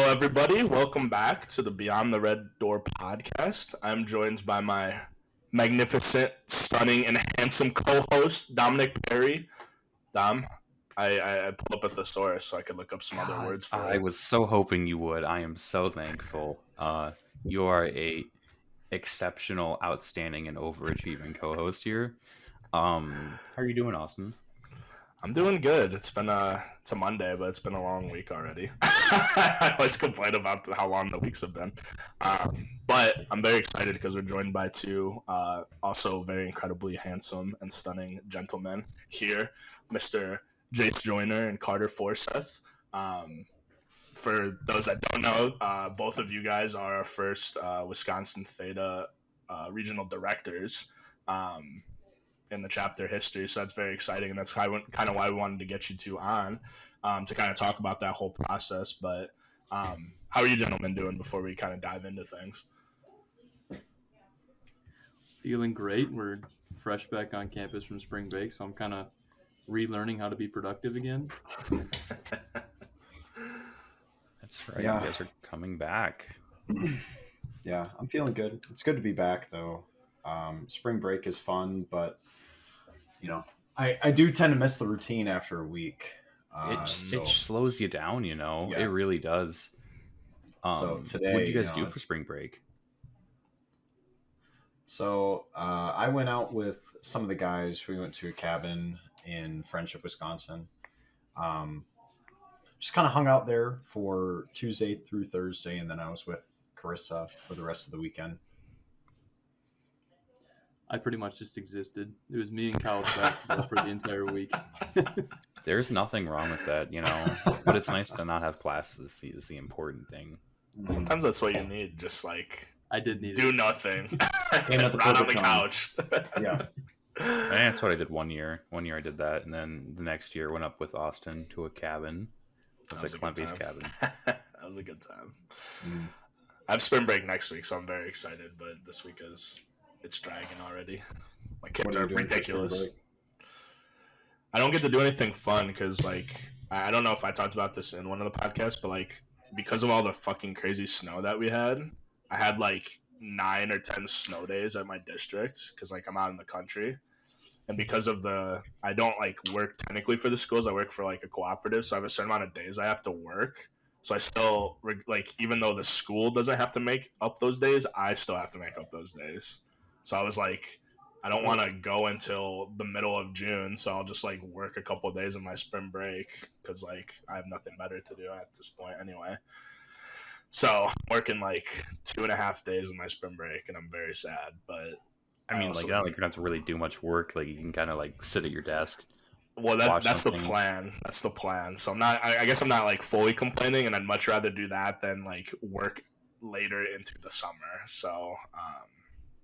Hello, everybody. Welcome back to the Beyond the Red Door podcast. I'm joined by my magnificent, stunning, and handsome co-host, Dominick Perry. Dom, I pulled up a thesaurus so I could look up some other words for I it. was so hoping you would. I am so thankful. You are a exceptional, outstanding, and overachieving co-host here. How are you doing, Austin? I'm doing good. It's a Monday, but it's been a long week already. I always complain about how long the weeks have been. But I'm very excited because we're joined by two also very incredibly handsome and stunning gentlemen here, Mr. Jace Joyner and Carter Forseth. For those that don't know, both of you guys are our first Wisconsin Theta regional directors. In the chapter history, so that's very exciting, and that's kind of why we wanted to get you two on to kind of talk about that whole process. But how are you gentlemen doing before we kind of dive into things? Feeling great. We're fresh back on campus from spring break, so I'm kind of relearning how to be productive again. That's right. Yeah. You guys are coming back. Yeah, I'm feeling good. It's good to be back, though. Spring break is fun, but I do tend to miss the routine after a week. It slows you down, Yeah. It really does. So today, what did you guys do for spring break? So I went out with some of the guys. We went to a cabin in Friendship, Wisconsin. Just kind of hung out there for Tuesday through Thursday, and then I was with Carissa for the rest of the weekend. I pretty much just existed. It was me and college basketball for the entire week. There's nothing wrong with that, but it's nice to not have classes is the important thing. Sometimes that's what you need, just like I did need do nothing. Rot on the couch. Yeah. That's what I did one year. One year I did that, and then the next year went up with Austin to a cabin. It was like Clint-based cabin. That was a good time. I have spring break next week, so I'm very excited, but this week it's dragging already. My kids are ridiculous. I don't get to do anything fun because, I don't know if I talked about this in one of the podcasts, but, because of all the fucking crazy snow that we had, I had, 9 or 10 snow days at my district because, I'm out in the country. And because of I don't, work technically for the schools. I work for, a cooperative, so I have a certain amount of days I have to work. So I still, even though the school doesn't have to make up those days, I still have to make up those days. So I was like, I don't want to go until the middle of June, so I'll just work a couple of days of my spring break because I have nothing better to do at this point anyway. So I'm working 2.5 days of my spring break, and I'm very sad. But I mean, you don't have to really do much work. You can kind of sit at your desk. Well, that's the plan. That's the plan. So I guess I'm not fully complaining, and I'd much rather do that than work later into the summer. So.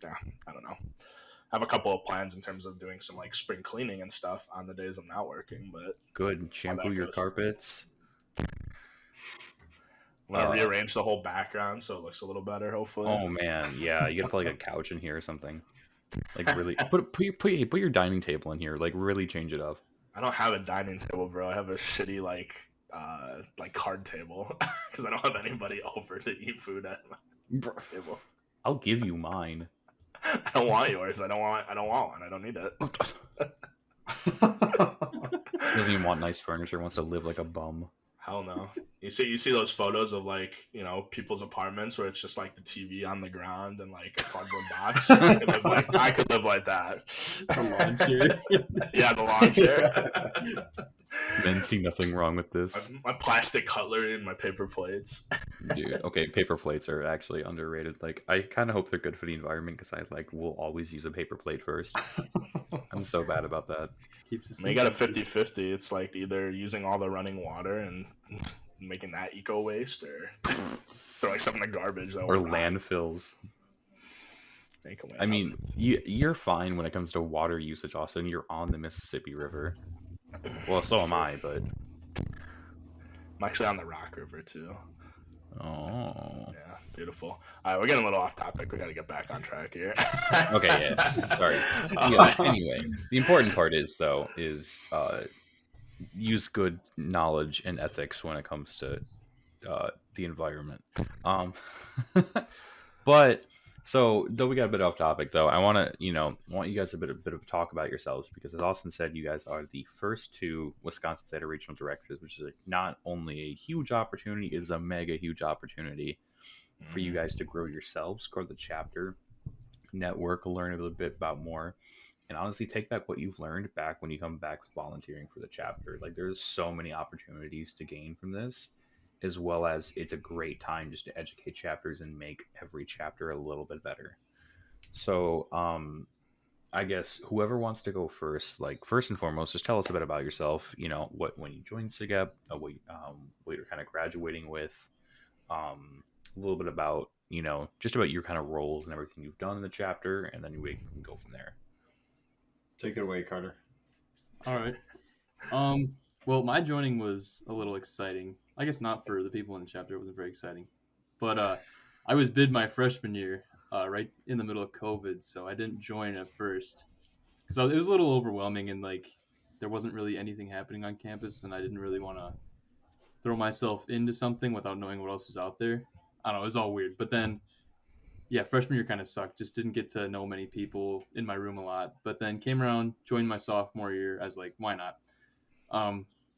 Yeah, I don't know. I have a couple of plans in terms of doing some spring cleaning and stuff on the days I'm not working, but good. Shampoo your carpets. I'm gonna rearrange the whole background so it looks a little better, hopefully. Oh man, yeah, you gotta put a couch in here or something. Really put your dining table in here. Really change it up. I don't have a dining table, bro. I have a shitty card table because I don't have anybody over to eat food at my table. I'll give you mine. I don't want yours. I don't want one. I don't need it. He doesn't even want nice furniture. Wants to live like a bum. Hell no. You see those photos of people's apartments where it's just the TV on the ground and a cardboard box. I could live like that. The lawn chair. Yeah, the lawn chair. Men see nothing wrong with this. My plastic cutlery and my paper plates. Dude, okay, paper plates are actually underrated. I kind of hope they're good for the environment because I will always use a paper plate first. I'm so bad about that. You got a 50-50. It's either using all the running water and making that eco waste or throwing something in the garbage. Or landfills. I mean, you're fine when it comes to water usage, Austin. You're on the Mississippi River. Well, so am I, but I'm actually on the Rock River too. Oh, yeah, beautiful. All right, we're getting a little off topic. We got to get back on track here. Okay, yeah, sorry. Yeah, anyway, the important part is use good knowledge and ethics when it comes to the environment. But so though we got a bit off topic though, I want you guys a bit of talk about yourselves, because as Austin said, you guys are the first two Wisconsin State regional directors, which is not only a huge opportunity, it is a mega huge opportunity for you guys to grow yourselves, grow the chapter, network, learn a little bit about more, and honestly take back what you've learned back when you come back volunteering for the chapter. Like, there's so many opportunities to gain from this, as well as it's a great time just to educate chapters and make every chapter a little bit better. So I guess whoever wants to go first, like, first and foremost, just tell us a bit about yourself, when you joined SigEp, what you're kind of graduating with, a little bit about just about your kind of roles and everything you've done in the chapter, and then we can go from there. Take it away, Carter. All right. Well, my joining was a little exciting. I guess not for the people in the chapter. It wasn't very exciting. But I was bid my freshman year, right in the middle of COVID, so I didn't join at first. Because it was a little overwhelming, and, like, there wasn't really anything happening on campus, and I didn't really want to throw myself into something without knowing what else was out there. I don't know, it was all weird. But then, yeah, freshman year kind of sucked. Just didn't get to know many people in my room a lot. But then came around, joined my sophomore year. I was like, why not?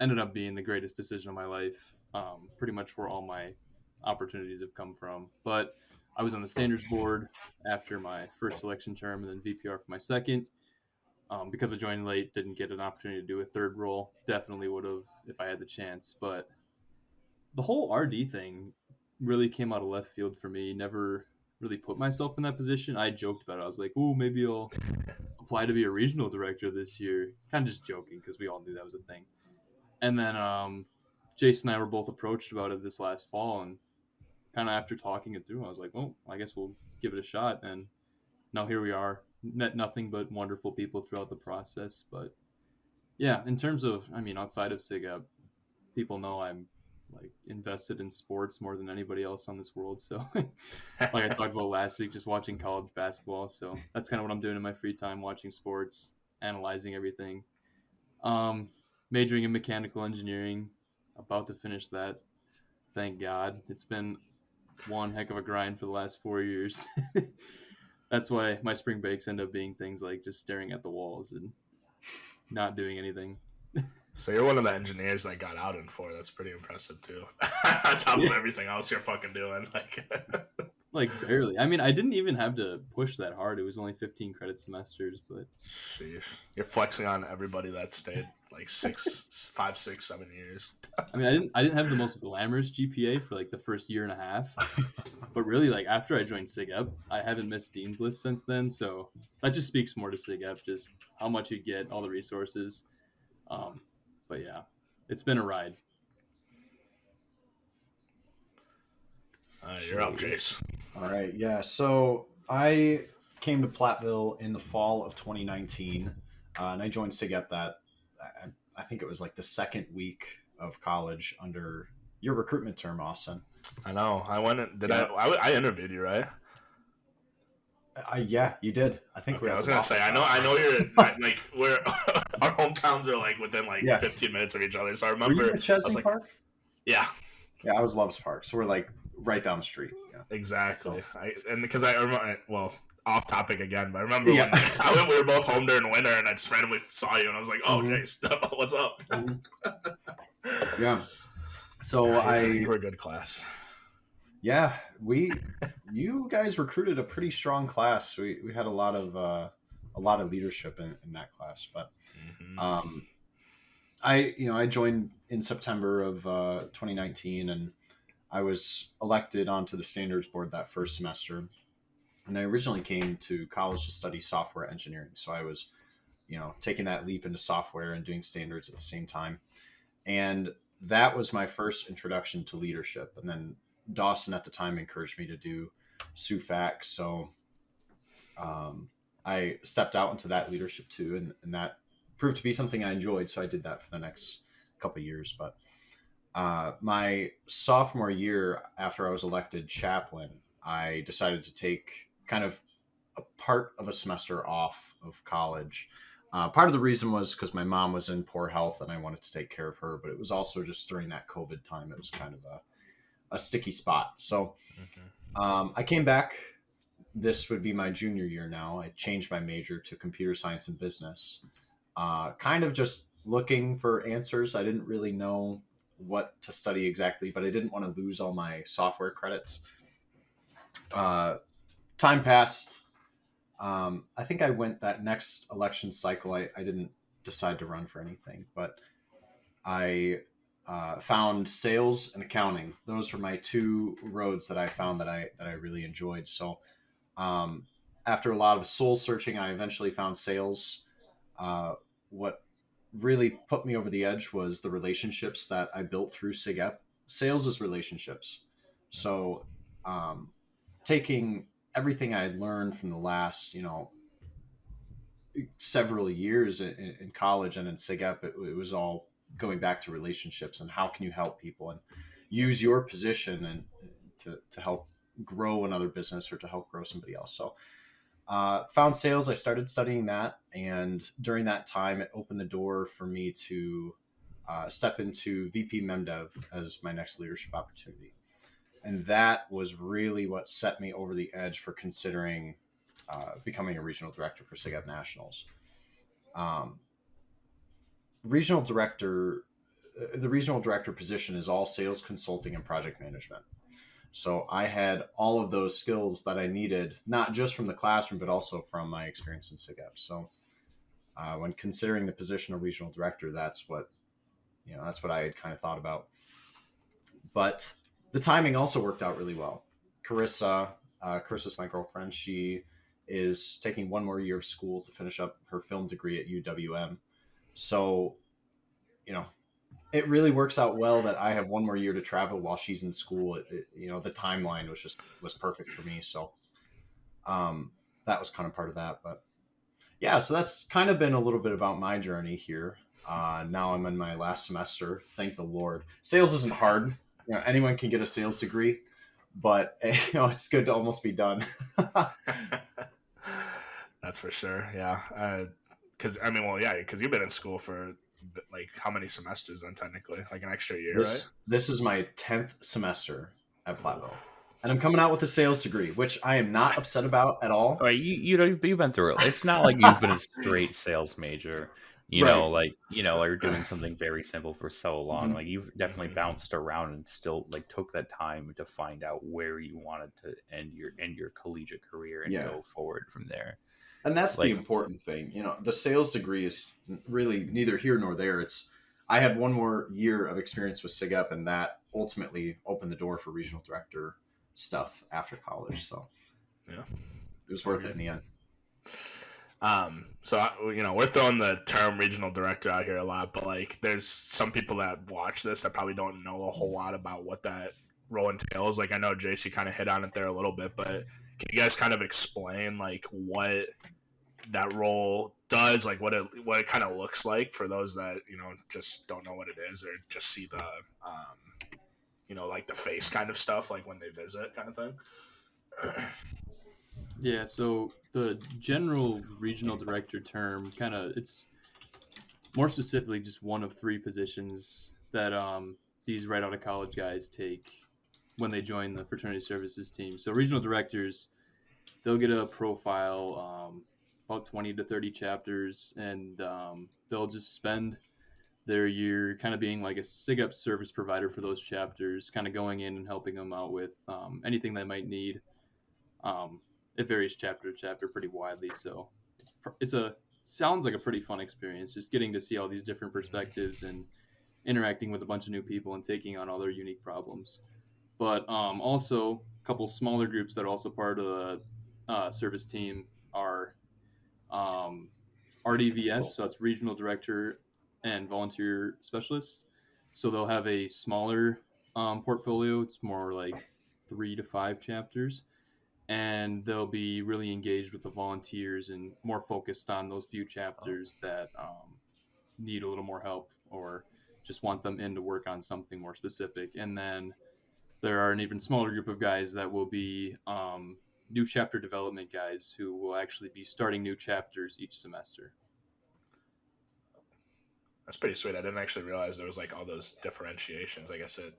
Ended up being the greatest decision of my life. Pretty much where all my opportunities have come from. But I was on the standards board after my first selection term, and then VPR for my second. Because I joined late, didn't get an opportunity to do a third role. Definitely would have if I had the chance. But the whole RD thing really came out of left field for me. Never really put myself in that position. I joked about it. I was like, "Oh, maybe I'll apply to be a regional director this year." Kind of just joking, because we all knew that was a thing. And then Jace and I were both approached about it this last fall, and kind of after talking it through, I was like, "Well, I guess we'll give it a shot." And now here we are. Met nothing but wonderful people throughout the process. But yeah, in terms of, outside of SigEp, people know I'm, like, invested in sports more than anybody else on this world. So like I talked about last week, just watching college basketball. So that's kind of what I'm doing in my free time, watching sports, analyzing everything. Majoring in mechanical engineering, about to finish that. Thank God. It's been one heck of a grind for the last 4 years. That's why my spring breaks end up being things like just staring at the walls and not doing anything. So you're one of the engineers that got out in 4. That's pretty impressive too. On top of everything else you're fucking doing, like barely. I didn't even have to push that hard. It was only 15 credit semesters, but sheesh, you're flexing on everybody that stayed like 5, 6, 7 years. I didn't have the most glamorous GPA for like the first year and a half, but really, like, after I joined SigEp, I haven't missed Dean's List since then. So that just speaks more to SigEp, just how much you get, all the resources. But yeah, it's been a ride. You're up, Jace. All right, yeah. So I came to Platteville in the fall of 2019, and I joined SigEp that I think it was like the second week of college under your recruitment term, Austin. I know. I went. I interviewed you, right? Yeah, you did. I think. Okay, I was gonna say. I know you're like we're our hometowns are like within 15 minutes of each other. So I remember. Were you at Chesney Park? Yeah. Yeah, I was Loves Park, so we're like right down the street. Yeah. Exactly. So. Because I remember, off topic again, but I remember when we were both home during winter, and I just randomly saw you, and I was like, "Oh, Jace, what's up?" Yeah. So you were a good class. Yeah, you guys recruited a pretty strong class. We had a lot of leadership in that class, but I joined in September of 2019, and I was elected onto the standards board that first semester. And I originally came to college to study software engineering, so I was, taking that leap into software and doing standards at the same time, and that was my first introduction to leadership. And then Dawson at the time encouraged me to do SUFAC, so I stepped out into that leadership too, and that proved to be something I enjoyed, so I did that for the next couple of years. But my sophomore year, after I was elected chaplain, I decided to take kind of a part of a semester off of college. Part of the reason was because my mom was in poor health and I wanted to take care of her, but it was also just during that COVID time, it was kind of a sticky spot. So I came back. This would be my junior year now. I changed my major to computer science and business. Kind of just looking for answers. I didn't really know what to study exactly, but I didn't want to lose all my software credits. Time passed. I think I went that next election cycle. I didn't decide to run for anything, but I found sales and accounting. Those were my two roads that I found that I really enjoyed. So after a lot of soul searching, I eventually found sales. What really put me over the edge was the relationships that I built through SigEp. Sales is relationships. So taking everything I learned from the last, several years in college and in SigEp, it was all going back to relationships and how can you help people and use your position and to help grow another business or to help grow somebody else. So found sales. I started studying that, and during that time, it opened the door for me to step into VP MemDev as my next leadership opportunity. And that was really what set me over the edge for considering becoming a regional director for SigEp Nationals. The regional director position is all sales, consulting, and project management. So I had all of those skills that I needed, not just from the classroom, but also from my experience in SigEp. So when considering the position of regional director, that's what I had kind of thought about. But the timing also worked out really well. Carissa's my girlfriend. She is taking one more year of school to finish up her film degree at UWM. So, it really works out well that I have one more year to travel while she's in school. The timeline was perfect for me. So that was kind of part of that. But yeah, so that's kind of been a little bit about my journey here. Now I'm in my last semester. Thank the Lord. Sales isn't hard. Anyone can get a sales degree, but it's good to almost be done. That's for sure. Yeah. Because you've been in school for like how many semesters then technically? Like an extra year, right? This is my 10th semester at Platteville. And I'm coming out with a sales degree, which I am not upset about at all. Right, you've been through it. It's not like you've been a straight sales major. You're doing something very simple for so long. Mm-hmm. Like you've definitely bounced around and still like took that time to find out where you wanted to end your collegiate career and go forward from there. And that's the important thing. The sales degree is really neither here nor there. I had one more year of experience with SigEp, and that ultimately opened the door for regional director stuff after college. So yeah, it was worth it in the end. So we're throwing the term regional director out here a lot, but like there's some people that watch this that probably don't know a whole lot about what that role entails. Like I know Jace, you kind of hit on it there a little bit, but can you guys kind of explain like what that role does, like what it kind of looks like for those that just don't know what it is or just see the like the face kind of stuff like when they visit kind of thing? Yeah, so the general regional director term it's more specifically just one of three positions that these right out of college guys take when they join the fraternity services team. So regional directors, they'll get a profile, about 20 to 30 chapters, and they'll just spend their year kind of being like a SigEp service provider for those chapters, kind of going in and helping them out with anything they might need. It varies chapter to chapter pretty widely, so sounds like a pretty fun experience, just getting to see all these different perspectives and interacting with a bunch of new people and taking on all their unique problems. But also a couple smaller groups that are also part of the service team are RDVS, so it's Regional Director and Volunteer Specialist. So they'll have a smaller portfolio. It's more like 3 to 5 chapters. And they'll be really engaged with the volunteers and more focused on those few chapters that need a little more help or just want them in to work on something more specific. And then there are an even smaller group of guys that will be new chapter development guys who will actually be starting new chapters each semester. That's pretty sweet. I didn't actually realize there was like all those differentiations. I guess it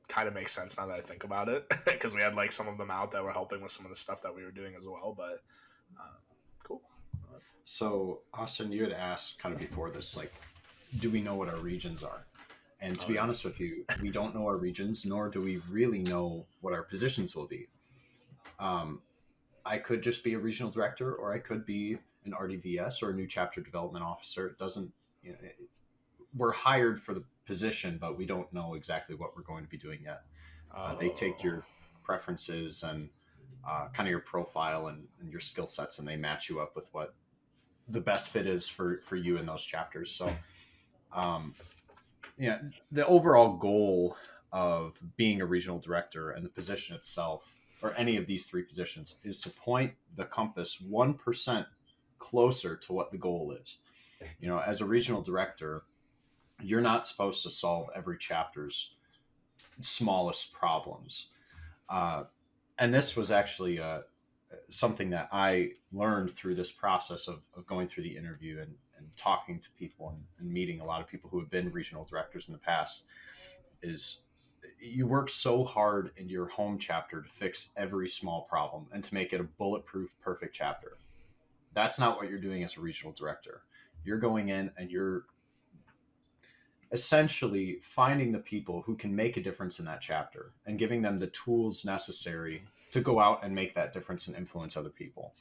kind of makes sense now that I think about it, because we had like some of them out that were helping with some of the stuff that we were doing as well. But cool. So Austin, you had asked kind of before this, like, do we know what our regions are? And to be honest with you, we don't know our regions, nor do we really know what our positions will be. I could just be a regional director, or I could be an RDVS or a new chapter development officer. It doesn't, we're hired for the position, but we don't know exactly what we're going to be doing yet. They take your preferences and kind of your profile and your skill sets, and they match you up with what the best fit is for you in those chapters. So, the overall goal of being a regional director and the position itself, or any of these three positions, is to point the compass 1% closer to what the goal is. As a regional director, you're not supposed to solve every chapter's smallest problems. And this was actually something that I learned through this process of going through the interview and talking to people and meeting a lot of people who have been regional directors in the past, is you work so hard in your home chapter to fix every small problem and to make it a bulletproof, perfect chapter. That's not what you're doing as a regional director. You're going in and you're essentially finding the people who can make a difference in that chapter and giving them the tools necessary to go out and make that difference and influence other people.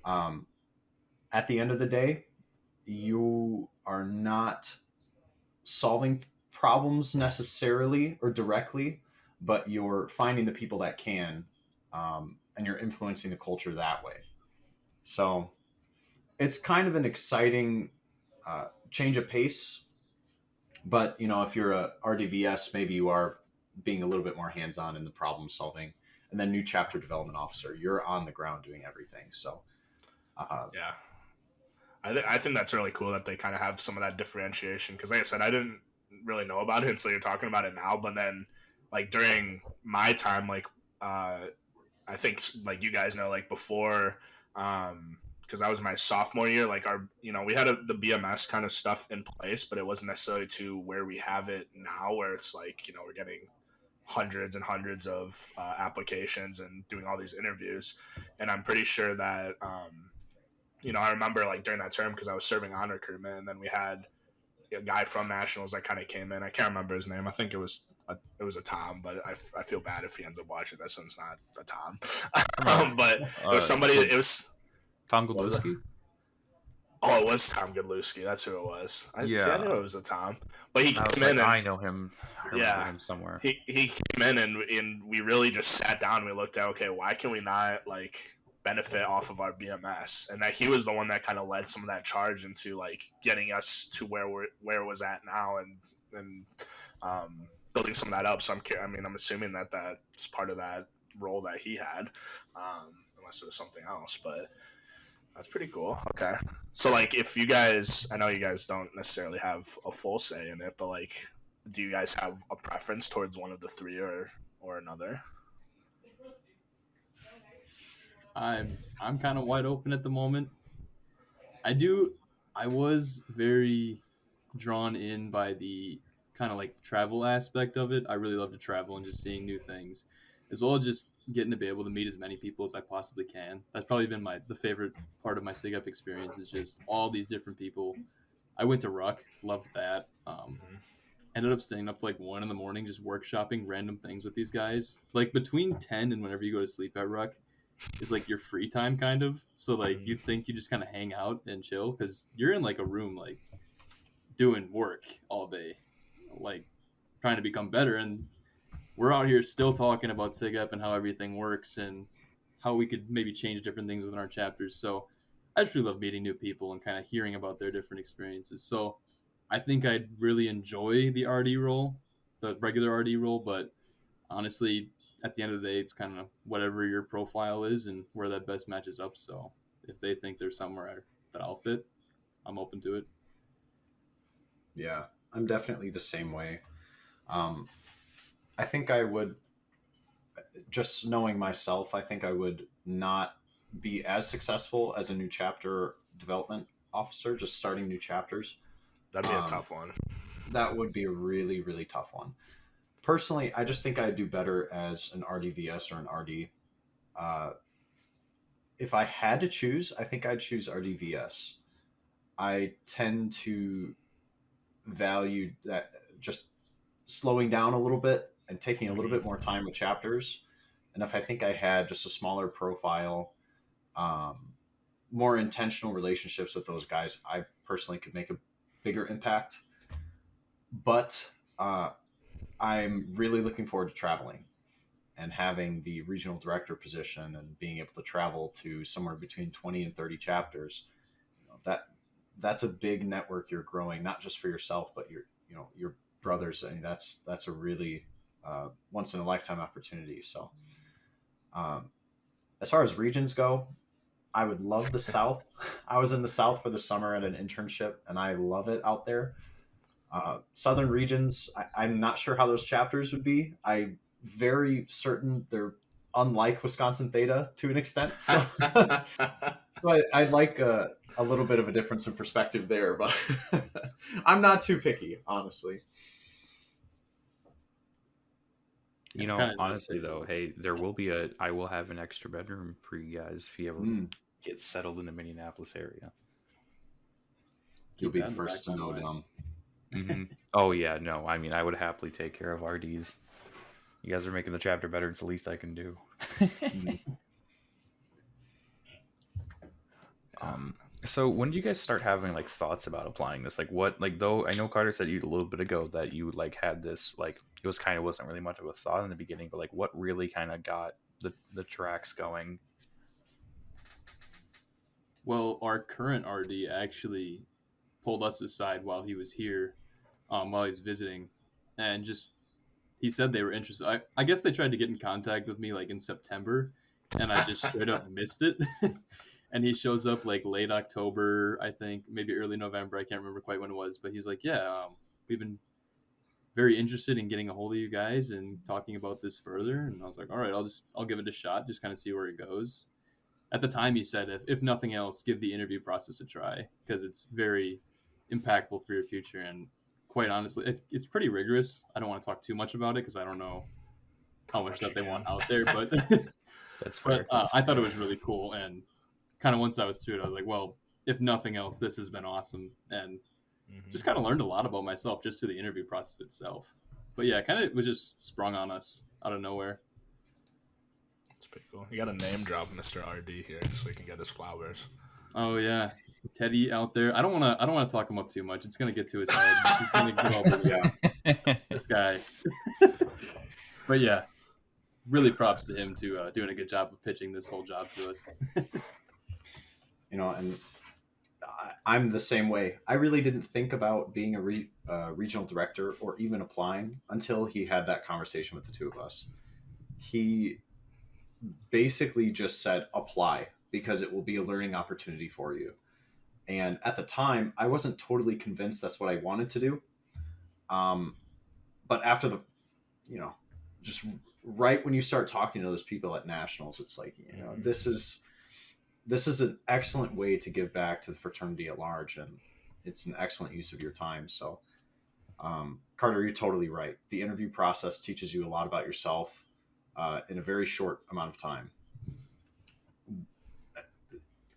At the end of the day, you are not solving problems necessarily or directly, but you're finding the people that can, and you're influencing the culture that way. So it's kind of an exciting change of pace. But, if you're a RDVS, maybe you are being a little bit more hands-on in the problem solving. And then new chapter development officer, you're on the ground doing everything. So, yeah. I think that's really cool that they kind of have some of that differentiation. Because like I said, I didn't really know about it until you're talking about it now. But then, like, during my time, like, I think, like, you guys know, like, before, because that was my sophomore year, like, we had the BMS kind of stuff in place, but it wasn't necessarily to where we have it now, where it's like, we're getting hundreds and hundreds of applications and doing all these interviews. And I'm pretty sure that, I remember, like, during that term, because I was serving on recruitment, and then we had a guy from Nationals that kind of came in. I can't remember his name. I think it was a Tom, but I feel bad if he ends up watching this and it's not a Tom. But it was somebody. It was Tom Godlewski. Oh, it was Tom Godlewski. That's who it was. I knew it was a Tom, but he came in. I know him. I remember him somewhere. He came in and we really just sat down and we looked at, okay, why can we not, like, benefit off of our BMS? And that he was the one that kind of led some of that charge into, like, getting us to where it was at now and building some of that up. So I'm assuming that that's part of that role that he had, unless it was something else, but that's pretty cool. Okay. So, like, if you guys, I know you guys don't necessarily have a full say in it, but, like, do you guys have a preference towards one of the three or another? I'm kind of wide open at the moment. I was very drawn in by the kind of, like, travel aspect of it. I really love to travel and just seeing new things, as well as just getting to be able to meet as many people as I possibly can. That's probably been the favorite part of my SigEp experience, is just all these different people. I went to Ruck, loved that. Ended up staying up to, like, 1 a.m, just workshopping random things with these guys. Like, between 10 and whenever you go to sleep at Ruck is, like, your free time, kind of. So, like, you'd think you just kind of hang out and chill, because you're in, like, a room, like, doing work all day, like, trying to become better. And we're out here still talking about SigEp and how everything works and how we could maybe change different things within our chapters. So I just really love meeting new people and kind of hearing about their different experiences. So I think I'd really enjoy the RD role, the regular RD role, but honestly, at the end of the day, it's kind of whatever your profile is and where that best matches up. So if they think there's somewhere that I'll fit, I'm open to it. Yeah, I'm definitely the same way. I think I would, just knowing myself, I think I would not be as successful as a new chapter development officer, just starting new chapters. That'd be a tough one. That would be a really, really tough one. personally, I just think I'd do better as an RDVS or an RD. If I had to choose, I think I'd choose RDVS. I tend to value that just slowing down a little bit and taking a little bit more time with chapters. And if I think I had just a smaller profile, more intentional relationships with those guys, I personally could make a bigger impact. But I'm really looking forward to traveling and having the regional director position and being able to travel to somewhere between 20 and 30 chapters. That's a big network you're growing, not just for yourself, but your brothers. I mean, that's a really once in a lifetime opportunity. So as far as regions go, I would love the South. I was in the South for the summer at an internship, and I love it out there. Southern regions, I'm not sure how those chapters would be. I'm very certain they're unlike Wisconsin Theta to an extent. So, so I'd like a little bit of a difference in perspective there, but I'm not too picky, honestly. You know, honestly though, hey, I will have an extra bedroom for you guys if you ever get settled in the Minneapolis area. You'll be the first to know, Dom. Mm-hmm. Oh yeah, no, I mean, I would happily take care of RDs. You guys are making the chapter better. It's the least I can do. So when do you guys start having like thoughts about applying this? Like what, like though I know Carter said you a little bit ago that you like had this, like it was kind of wasn't really much of a thought in the beginning, but like what really kind of got the tracks going? Well, our current RD actually pulled us aside while he was here, while he's visiting, and just he said they were interested. I guess they tried to get in contact with me like in September, and I just straight up missed it. And he shows up like late October, I think, maybe early November. I can't remember quite when it was, but he's like, yeah, we've been very interested in getting a hold of you guys and talking about this further. And I was like, all right, I'll give it a shot, just kind of see where it goes. At the time, he said, if nothing else, give the interview process a try because it's very impactful for your future. And quite honestly, it's pretty rigorous. I don't want to talk too much about it because I don't know how much stuff they want out there. But that's fair. But I thought it was really cool. And kind of once I was through it, I was like, well, if nothing else, this has been awesome. And just kind of learned a lot about myself just through the interview process itself. But yeah, kind of was just sprung on us out of nowhere. That's pretty cool. You got to name drop Mr. RD here so he can get his flowers. Oh yeah, Teddy out there. I don't want to talk him up too much. It's gonna get to his head. He's gonna get all the, this guy. But yeah, really props to him to doing a good job of pitching this whole job to us. And I'm the same way. I really didn't think about being a regional director or even applying until he had that conversation with the two of us. He basically just said, apply because it will be a learning opportunity for you. And at the time, I wasn't totally convinced that's what I wanted to do. But after just right when you start talking to those people at Nationals, it's like, this is an excellent way to give back to the fraternity at large, and it's an excellent use of your time. So, Carter, you're totally right. The interview process teaches you a lot about yourself in a very short amount of time.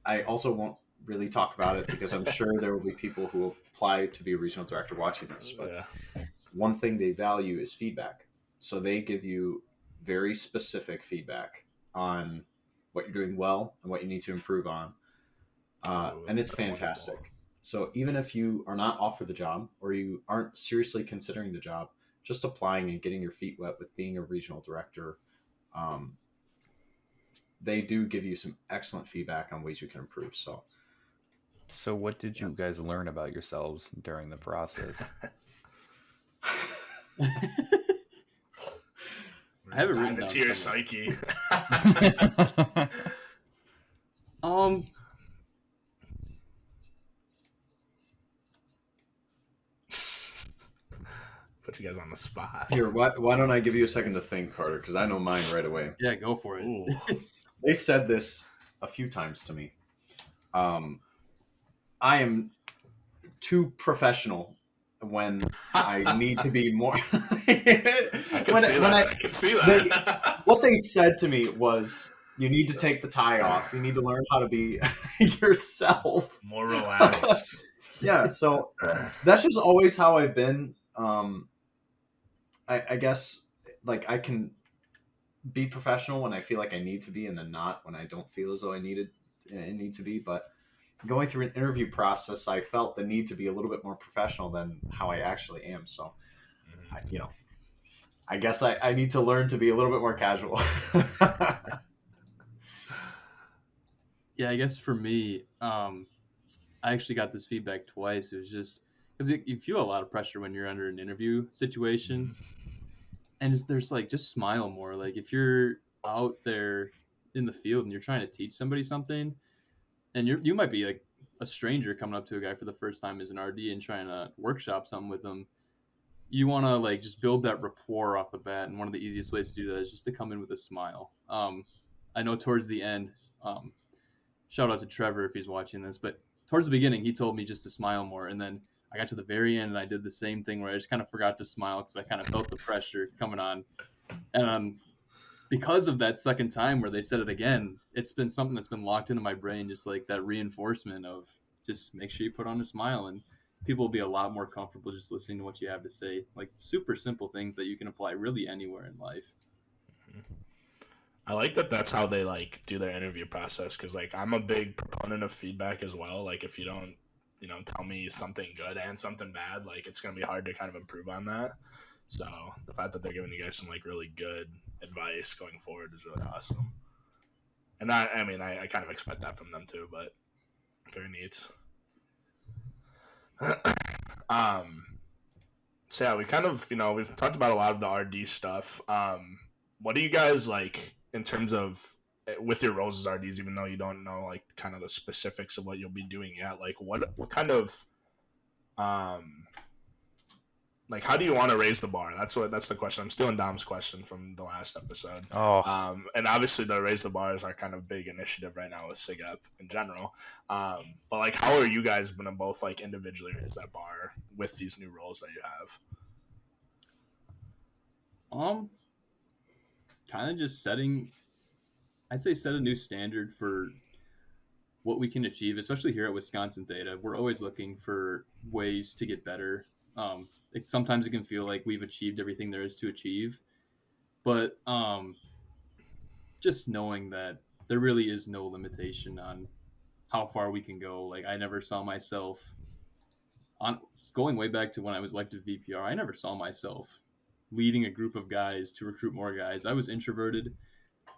I also won't really talk about it because I'm sure there will be people who will apply to be a regional director watching this. But one thing they value is feedback. So they give you very specific feedback on what you're doing well and what you need to improve on. And it's fantastic. Wonderful. So even if you are not offered the job or you aren't seriously considering the job, just applying and getting your feet wet with being a regional director, they do give you some excellent feedback on ways you can improve. So what did you guys learn about yourselves during the process? I haven't written into your psyche. Put you guys on the spot. Here, why don't I give you a second to think, Carter? Because I know mine right away. Yeah, go for it. They said this a few times to me. I am too professional when I need to be more. I can see that. What they said to me was, you need to take the tie off. You need to learn how to be yourself. More relaxed. Yeah, so that's just always how I've been. I guess, like, I can be professional when I feel like I need to be, and then not when I don't feel as though I need to be. But going through an interview process, I felt the need to be a little bit more professional than how I actually am. So, I guess I need to learn to be a little bit more casual. Yeah, I guess for me, I actually got this feedback twice. It was just because you feel a lot of pressure when you're under an interview situation, and there's like, just smile more. Like, if you're out there in the field and you're trying to teach somebody something, and you might be like a stranger coming up to a guy for the first time as an RD and trying to workshop something with them, you want to like just build that rapport off the bat, and one of the easiest ways to do that is just to come in with a smile. I know towards the end, shout out to Trevor if he's watching this, but towards the beginning he told me just to smile more, and then I got to the very end and I did the same thing where I just kind of forgot to smile because I kind of felt the pressure coming on. And because of that second time where they said it again, it's been something that's been locked into my brain, just like that reinforcement of just make sure you put on a smile, and people will be a lot more comfortable just listening to what you have to say. Like, super simple things that you can apply really anywhere in life. I like that that's how they like do their interview process, because like I'm a big proponent of feedback as well. Like, if you don't, tell me something good and something bad, like it's gonna be hard to kind of improve on that. So the fact that they're giving you guys some like really good advice going forward is really awesome. And I kind of expect that from them too, but very neat. So yeah, we kind of, we've talked about a lot of the RD stuff. What do you guys like in terms of with your roles as RDs, even though you don't know like kind of the specifics of what you'll be doing yet? Like, what kind of like, how do you want to raise the bar? That's the question. I'm stealing Dom's question from the last episode. And obviously the raise the bar is our kind of big initiative right now with SigEp in general. But like, how are you guys going to both like individually raise that bar with these new roles that you have? Kind of just set a new standard for what we can achieve, especially here at Wisconsin Theta. We're always looking for ways to get better. Sometimes it can feel like we've achieved everything there is to achieve, but just knowing that there really is no limitation on how far we can go. Like, I never saw myself going way back to when I was elected VPR. I never saw myself leading a group of guys to recruit more guys. I was introverted,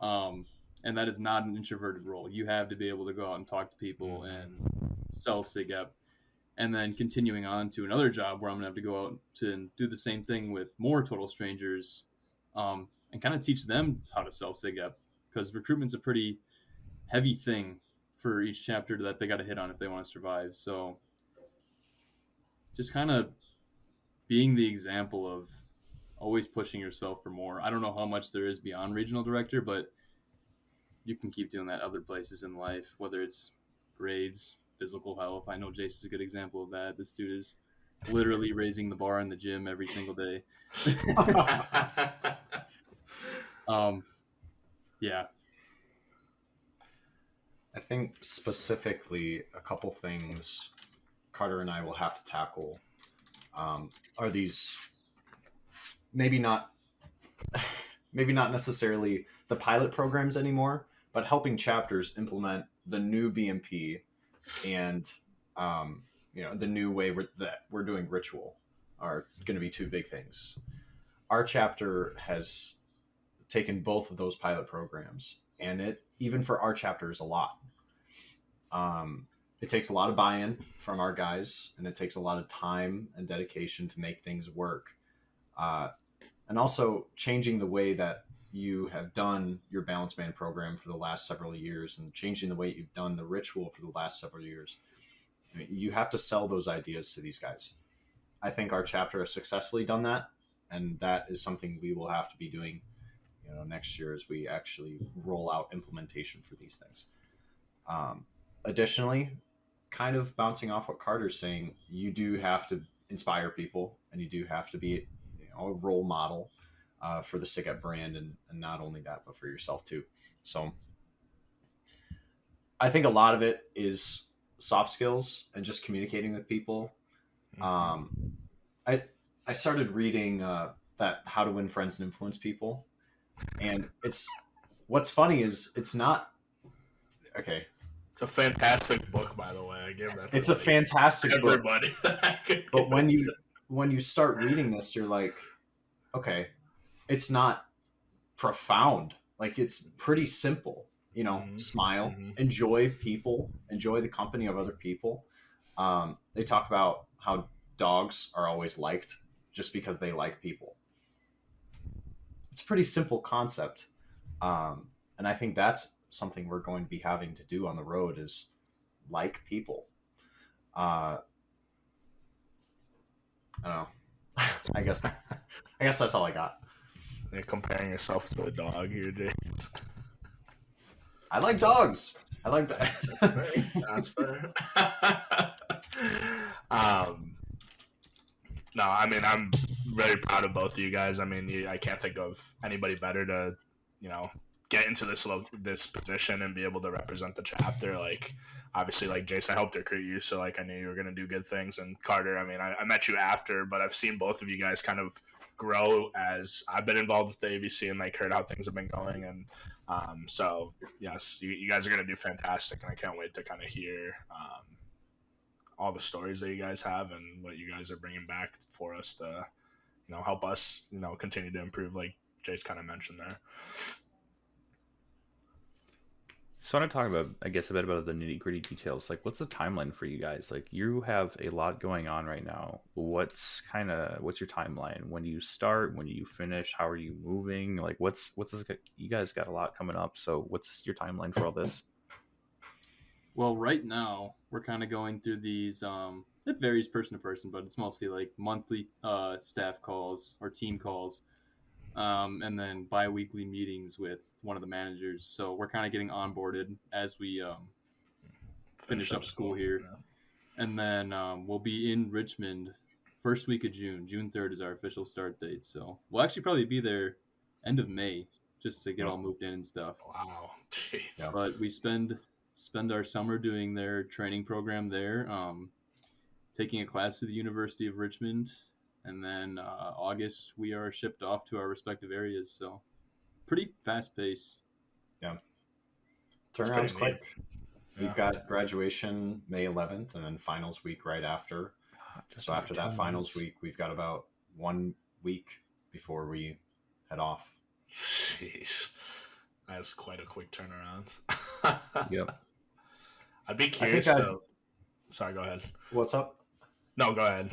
and that is not an introverted role. You have to be able to go out and talk to people and sell SigEp. And then continuing on to another job where I'm going to have to go out to do the same thing with more total strangers, and kind of teach them how to sell SigEp, because recruitment's a pretty heavy thing for each chapter that they got to hit on if they want to survive. So just kind of being the example of always pushing yourself for more. I don't know how much there is beyond regional director, but you can keep doing that other places in life, whether it's grades, physical health. I know Jace is a good example of that. This dude is literally raising the bar in the gym every single day. Yeah. I think specifically a couple things Carter and I will have to tackle are these maybe not necessarily the pilot programs anymore, but helping chapters implement the new BMP and the new way that we're doing ritual are going to be two big things. Our chapter has taken both of those pilot programs, and it, even for our chapter, is a lot. It takes a lot of buy-in from our guys, and it takes a lot of time and dedication to make things work. And also changing the way that you have done your balance band program for the last several years, and changing the way you've done the ritual for the last several years. I mean, you have to sell those ideas to these guys. I think our chapter has successfully done that, and that is something we will have to be doing, next year as we actually roll out implementation for these things. Additionally, kind of bouncing off what Carter's saying, you do have to inspire people, and you do have to be a role model for the SigEp brand, and not only that, but for yourself too. So I think a lot of it is soft skills and just communicating with people. I started reading that How to Win Friends and Influence People, and what's funny is it's not okay. It's a fantastic book, by the way. I give that. It's a fantastic everybody. book. But when you start reading this, you're like, okay, it's not profound. Like, it's pretty simple. Smile, enjoy people, enjoy the company of other people. They talk about how dogs are always liked just because they like people. It's a pretty simple concept. And I think that's something we're going to be having to do on the road, is like people. I don't know. I guess that's all I got. You're comparing yourself to a dog here, Jace. I like dogs. I like that. That's fair. No, I mean, I'm very proud of both of you guys. I mean, I can't think of anybody better to, get into this position and be able to represent the chapter. Like, obviously, like Jace, I helped recruit you, so like I knew you were going to do good things. And Carter, I mean, I met you after, but I've seen both of you guys kind of grow as I've been involved with the ABC and like heard how things have been going. And so yes, you guys are going to do fantastic, and I can't wait to kind of hear all the stories that you guys have and what you guys are bringing back for us to, help us, continue to improve, like Jace kind of mentioned there. So I want to talk about, I guess, a bit about the nitty-gritty details. Like, what's the timeline for you guys? Like, you have a lot going on right now. What's your timeline? When do you start? When do you finish? How are you moving? Like, what's this? You guys got a lot coming up. So what's your timeline for all this? Well, right now we're kind of going through these. It varies person to person, but it's mostly like monthly staff calls or team calls, and then bi-weekly meetings with one of the managers. So we're kind of getting onboarded as we finish up school here. Yeah. And then we'll be in Richmond first week of June. June 3rd is our official start date. So we'll actually probably be there end of May just to get all moved in and stuff. Wow. Jeez. Yeah. But we spend our summer doing their training program there, taking a class through the University of Richmond. And then August, we are shipped off to our respective areas. So pretty fast pace. Yeah. Turnaround's quick. Yeah. We've got graduation May 11th and then finals week right after. So after that finals week, we've got about 1 week before we head off. Jeez. That's quite a quick turnaround. Yep. I'd be curious Sorry, go ahead. What's up? No, go ahead.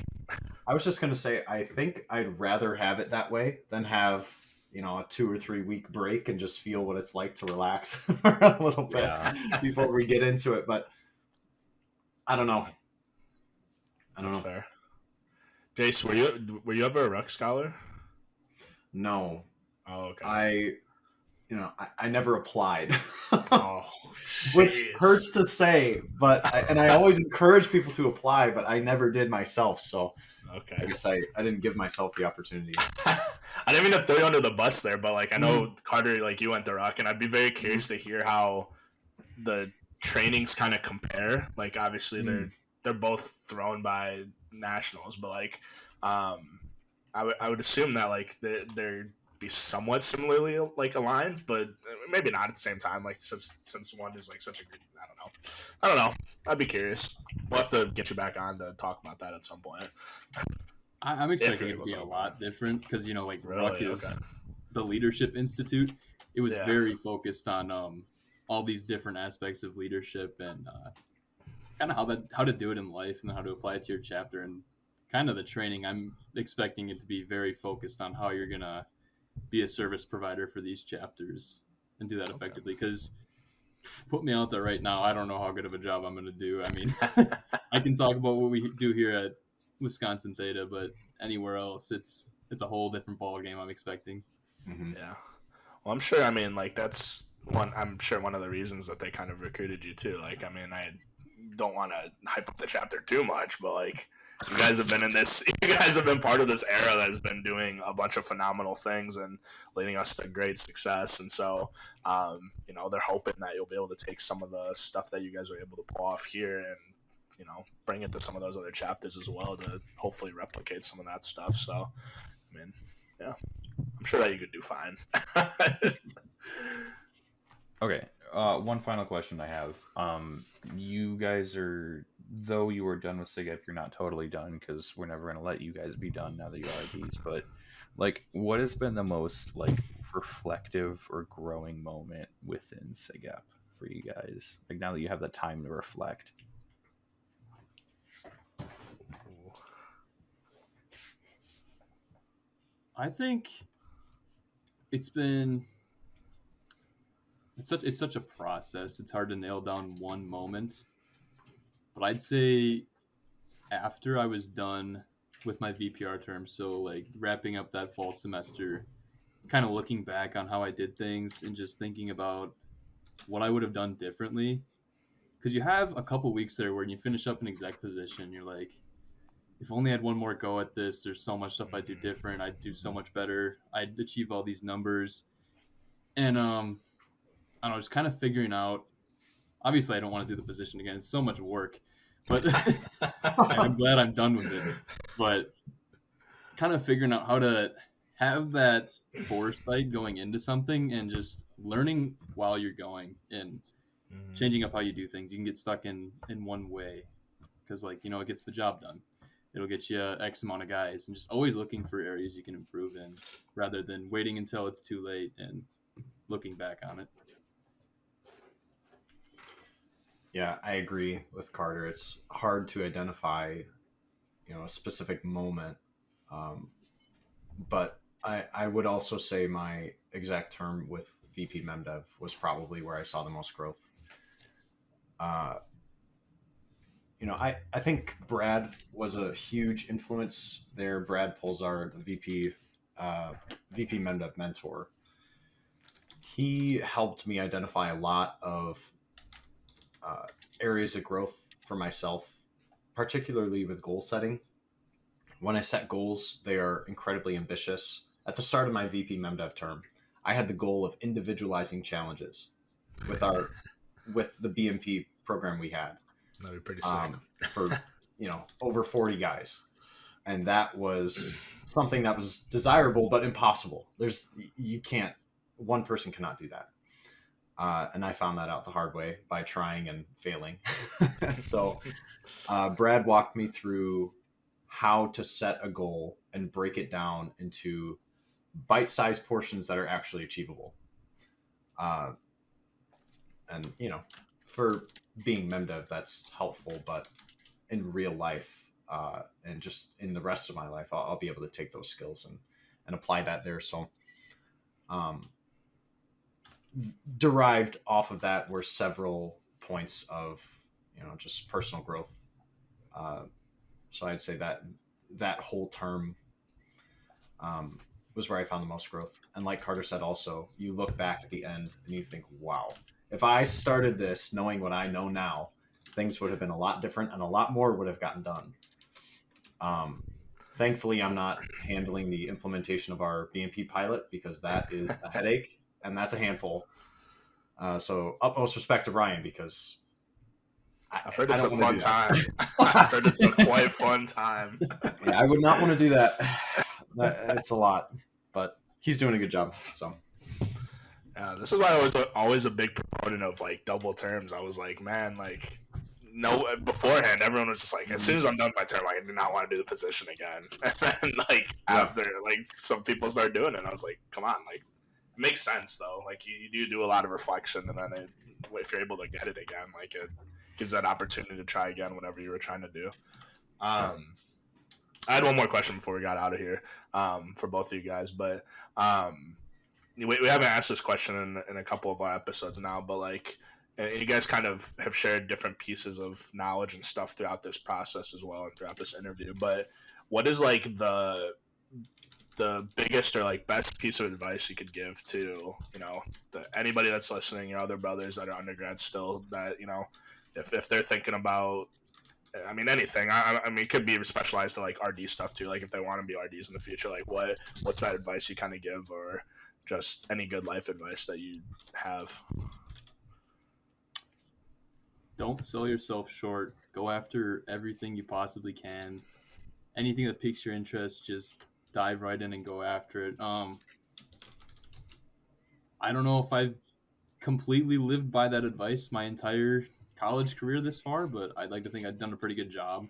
I was just going to say, I think I'd rather have it that way than have, a 2 or 3 week break and just feel what it's like to relax for a little bit before we get into it. But I don't know. That's fair. Jace, were you ever a Ruck Scholar? No. Oh, okay. I never applied, oh, which hurts to say, but I always encourage people to apply, but I never did myself. So okay, I guess I didn't give myself the opportunity. I didn't mean to throw you under the bus there, but like I know Carter, like you went to Ruck, and I'd be very curious to hear how the trainings kind of compare. Like obviously they're both thrown by Nationals, but like I would assume that like they're be somewhat similarly like aligned, but maybe not at the same time. Like since one is like such a good, I don't know. I'd be curious. We'll have to get you back on to talk about that at some point. I'm expecting it to be a lot different because like really? Ruck is the Leadership Institute. It was very focused on all these different aspects of leadership and kind of how to do it in life and how to apply it to your chapter, and kind of the training. I'm expecting it to be very focused on how you're gonna be a service provider for these chapters and do that effectively. Because put me out there right now, I don't know how good of a job I'm going to do. I mean, I can talk about what we do here at Wisconsin Theta, but anywhere else, it's a whole different ball game. I'm expecting. Mm-hmm. Yeah. Well, I'm sure. I mean, like that's one. I'm sure one of the reasons that they kind of recruited you too. Like, I mean, I don't want to hype up the chapter too much, but like you guys have been in this, you guys have been part of this era that has been doing a bunch of phenomenal things and leading us to great success. And so, you know, they're hoping that you'll be able to take some of the stuff that you guys were able to pull off here and, you know, bring it to some of those other chapters as well to hopefully replicate some of that stuff. So, I mean, yeah, I'm sure that you could do fine. Okay. One final question I have. You guys are, though you were done with SigEp, you're not totally done because we're never going to let you guys be done now that you are these. But, like, what has been the most, like, reflective or growing moment within SigEp for you guys? Like, now that you have the time to reflect. I think it's such a process. It's hard to nail down one moment. But I'd say after I was done with my VPR term, so like wrapping up that fall semester, kind of looking back on how I did things and just thinking about what I would have done differently. Because you have a couple weeks there where you finish up an exec position, you're like, if only I had one more go at this, there's so much stuff I'd do different. I'd do so much better. I'd achieve all these numbers. And I don't know, just kind of figuring out. Obviously, I don't want to do the position again. It's so much work, but I'm glad I'm done with it. But kind of figuring out how to have that foresight going into something and just learning while you're going and changing up how you do things. You can get stuck in one way because, like, you know, it gets the job done. It'll get you X amount of guys, and just always looking for areas you can improve in rather than waiting until it's too late and looking back on it. Yeah, I agree with Carter. It's hard to identify, you know, a specific moment. But I would also say my exact term with VP MemDev was probably where I saw the most growth. You know, I think Brad was a huge influence there. Brad Polzar, the VP MemDev mentor. He helped me identify a lot of areas of growth for myself, particularly with goal setting. When I set goals, they are incredibly ambitious. At the start of my VP MemDev term, I had the goal of individualizing challenges with the BMP program we had. That'd be pretty sick. For, you know, over 40 guys. And that was something that was desirable, but impossible. One person cannot do that. And I found that out the hard way by trying and failing. So Brad walked me through how to set a goal and break it down into bite-sized portions that are actually achievable. And, you know, for being MemDev, that's helpful, but in real life and just in the rest of my life, I'll be able to take those skills and apply that there. So derived off of that were several points of, you know, just personal growth. So I'd say that whole term was where I found the most growth. And like Carter said, also, you look back at the end and you think, wow, if I started this knowing what I know now, things would have been a lot different and a lot more would have gotten done. Thankfully, I'm not handling the implementation of our BMP pilot because that is a headache and that's a handful. So utmost respect to Ryan because I've heard it's a fun time. I've heard it's a quite fun time. Yeah, I would not want to do that. It's a lot, but he's doing a good job. So. This is why I was always a big proponent of like double terms. I was like, man, like, no, beforehand, everyone was just like, as soon as I'm done with my term, like, I do not want to do the position again. And then, like, after, like, some people start doing it, I was like, come on, like, it makes sense, though. Like, you do a lot of reflection, and then if you're able to get it again, like, it gives that opportunity to try again whatever you were trying to do. I had one more question before we got out of here for both of you guys, but we haven't asked this question in a couple of our episodes now, but like, and you guys kind of have shared different pieces of knowledge and stuff throughout this process as well and throughout this interview. But what is like the biggest or like best piece of advice you could give to, you know, anybody that's listening, your other brothers that are undergrads still that, you know, if they're thinking about, I mean, anything. I mean, it could be specialized to like RD stuff too. Like if they want to be RDs in the future, like what's that advice you kind of give, or just any good life advice that you have? Don't sell yourself short. Go after everything you possibly can. Anything that piques your interest, just dive right in and go after it. I don't know if I've completely lived by that advice my entire college career this far, but I'd like to think I've done a pretty good job.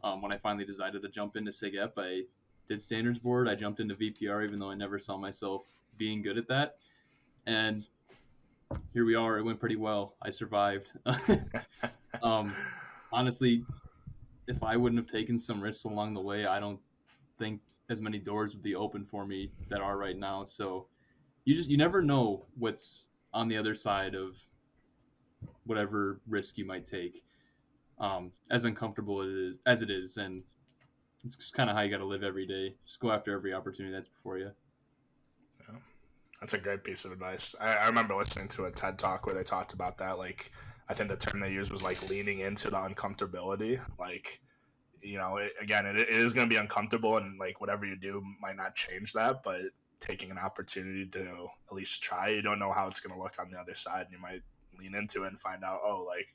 When I finally decided to jump into SigEp, I did standards board. I jumped into VPR, even though I never saw myself being good at that. And here we are. It went pretty well. I survived. Honestly, if I wouldn't have taken some risks along the way, I don't think as many doors would be open for me that are right now. So you never know what's on the other side of whatever risk you might take. As uncomfortable as it is, and it's just kind of how you got to live every day. Just go after every opportunity that's before you. Yeah. That's a great piece of advice. I remember listening to a TED Talk where they talked about that. Like, I think the term they used was like leaning into the uncomfortability. Like, you know, it is going to be uncomfortable, and like whatever you do might not change that, but taking an opportunity to at least try, you don't know how it's going to look on the other side, and you might lean into it and find out, oh, like,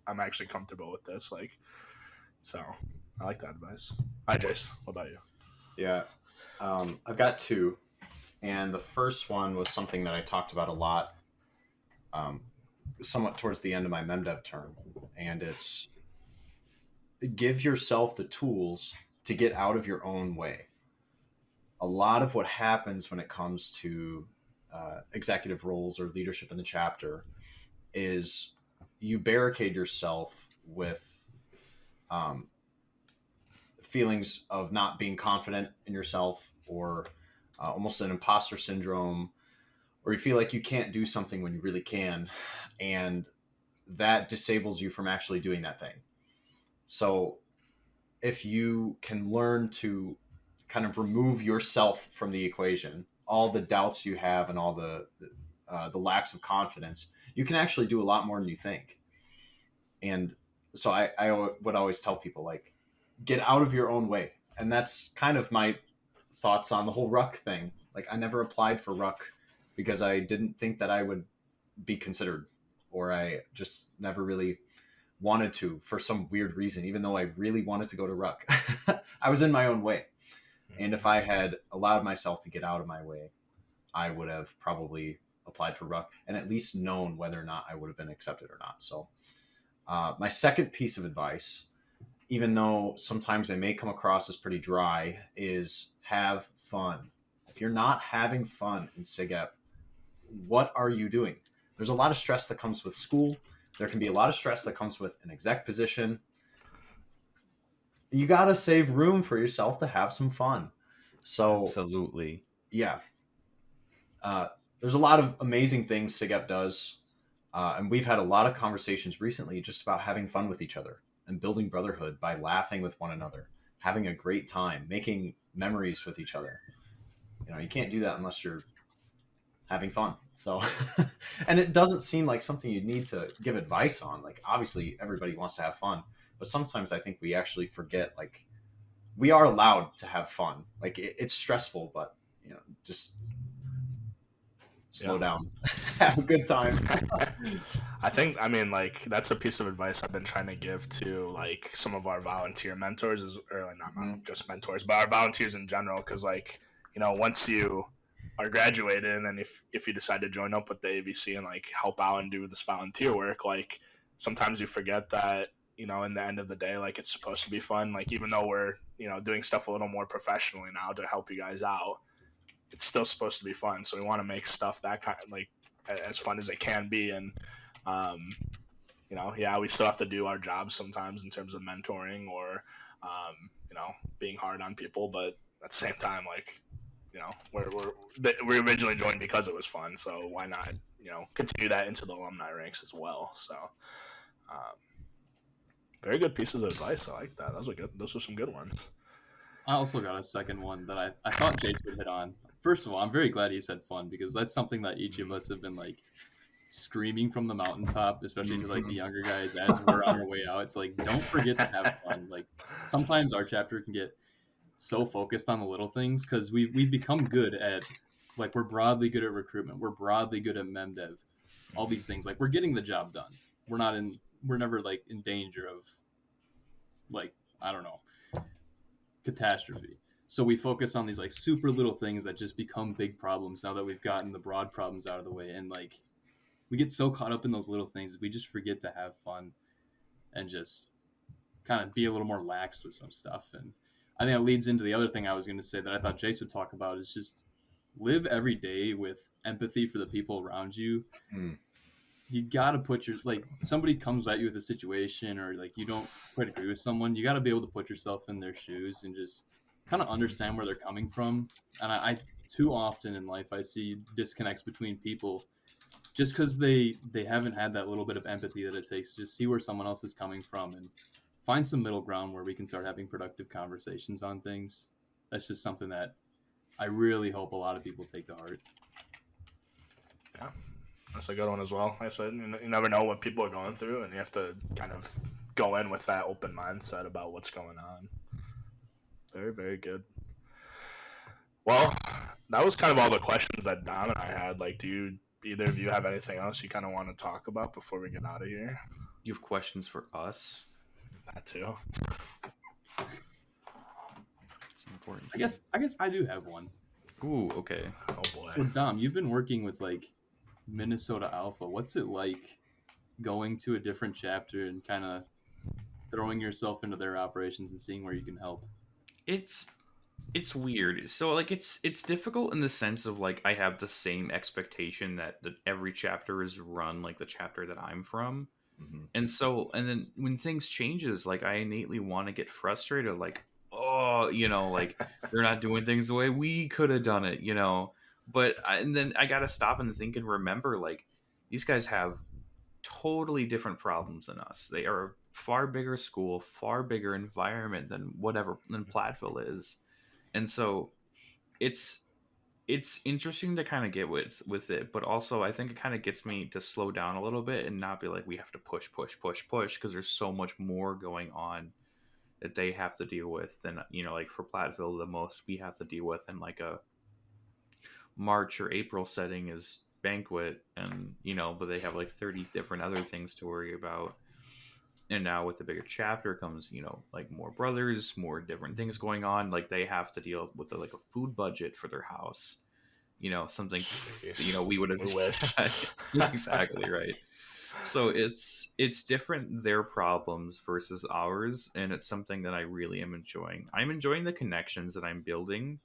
I'm actually comfortable with this. Like, so I like that advice. Hi, Jace. What about you? Yeah. I've got two. And the first one was something that I talked about a lot, somewhat towards the end of my MemDev term. And it's give yourself the tools to get out of your own way. A lot of what happens when it comes to executive roles or leadership in the chapter is you barricade yourself with feelings of not being confident in yourself, or almost an imposter syndrome, or you feel like you can't do something when you really can, and that disables you from actually doing that thing. So if you can learn to kind of remove yourself from the equation, all the doubts you have and all the lacks of confidence, you can actually do a lot more than you think. And so I would always tell people, like, get out of your own way. And that's kind of my thoughts on the whole ruck thing. Like, I never applied for ruck because I didn't think that I would be considered, or I just never really wanted to for some weird reason, even though I really wanted to go to ruck. I was in my own way. And if I had allowed myself to get out of my way, I would have probably applied for ruck and at least known whether or not I would have been accepted or not. So my second piece of advice, even though sometimes I may come across as pretty dry, is have fun. If you're not having fun in SigEp, what are you doing? There's a lot of stress that comes with school. There can be a lot of stress that comes with an exec position. You got to save room for yourself to have some fun. So absolutely. Yeah. There's a lot of amazing things SigEp does. And we've had a lot of conversations recently just about having fun with each other and building brotherhood by laughing with one another, having a great time, making memories with each other. You know, you can't do that unless you're having fun. So, and it doesn't seem like something you need to give advice on. Like, obviously everybody wants to have fun, but sometimes I think we actually forget, like, we are allowed to have fun. Like, it's stressful, but, you know, just slow down, have a good time. I mean, like, that's a piece of advice I've been trying to give to, like, some of our volunteer mentors, or not just mentors, but our volunteers in general. Because, like, you know, once you are graduated, and then if you decide to join up with the AVC and, like, help out and do this volunteer work, like, sometimes you forget that, you know, in the end of the day, like, it's supposed to be fun. Like, even though we're, you know, doing stuff a little more professionally now to help you guys out, it's still supposed to be fun. So we want to make stuff that kind of, like, as fun as it can be. And, you know, yeah, we still have to do our jobs sometimes in terms of mentoring or, you know, being hard on people. But at the same time, like, you know, we originally joined because it was fun. So why not, you know, continue that into the alumni ranks as well. So, very good pieces of advice. I like that. Those were some good ones. I also got a second one that I thought Jace would hit on. First of all, I'm very glad he said fun, because that's something that each of us have been, like, screaming from the mountaintop, especially to like the younger guys as we're on our way out. It's like, don't forget to have fun. Like sometimes our chapter can get so focused on the little things because we've become good at, like, we're broadly good at recruitment. We're broadly good at memdev, all these things. Like we're getting the job done. We're never like in danger of, like, I don't know, catastrophe. So we focus on these like super little things that just become big problems now that we've gotten the broad problems out of the way. And like, we get so caught up in those little things, we just forget to have fun and just kind of be a little more laxed with some stuff. And I think that leads into the other thing I was going to say that I thought Jace would talk about is just live every day with empathy for the people around you. You got to put your, like, somebody comes at you with a situation or like you don't quite agree with someone, you got to be able to put yourself in their shoes and just kind of understand where they're coming from. And I too often in life, I see disconnects between people just because they haven't had that little bit of empathy that it takes to just see where someone else is coming from and find some middle ground where we can start having productive conversations on things. That's just something that I really hope a lot of people take to heart. Yeah, that's a good one as well. Like I said, you never know what people are going through, and you have to kind of go in with that open mindset about what's going on. Very, very good. Well, that was kind of all the questions that Dom and I had. Like, do either of you have anything else you kind of want to talk about before we get out of here? You have questions for us? That too. It's important. I guess I do have one. Ooh, okay. Oh boy. So Dom, you've been working with like Minnesota Alpha. What's it like going to a different chapter and kind of throwing yourself into their operations and seeing where you can help? It's weird. So like it's difficult in the sense of like I have the same expectation that every chapter is run like the chapter that I'm from. And then when things changes, like I innately want to get frustrated, like, oh, like they're not doing things the way we could have done it, but and then I gotta stop and think and remember, like, these guys have totally different problems than us. They are a far bigger school, far bigger environment than Platteville is. And so it's interesting to kind of get with it, but also I think it kind of gets me to slow down a little bit and not be like, we have to push, because there's so much more going on that they have to deal with than, like for Platteville, the most we have to deal with in like a March or April setting is banquet, and but they have like 30 different other things to worry about. And now with the bigger chapter comes, like more brothers, more different things going on. Like they have to deal with like a food budget for their house, something, we would have wished. Exactly right. So it's different, their problems versus ours. And it's something that I really am enjoying. I'm enjoying the connections that I'm building.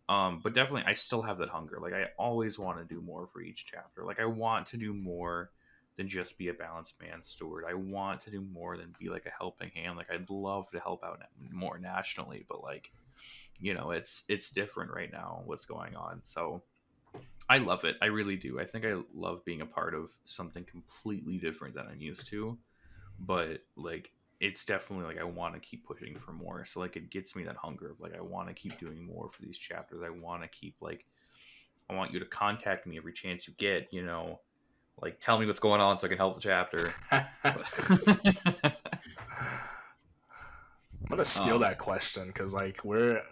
But definitely I still have that hunger. Like I always want to do more for each chapter. Like I want to do more than just be a balanced man steward. I want to do more than be like a helping hand. Like I'd love to help out more nationally, but like, it's different right now what's going on. So I love it. I really do. I think I love being a part of something completely different than I'm used to, but like, it's definitely like I want to keep pushing for more. So like it gets me that hunger of like I want to keep doing more for these chapters. I want to keep like, I want you to contact me every chance you get, like tell me what's going on so I can help the chapter. I'm gonna steal that question because like we're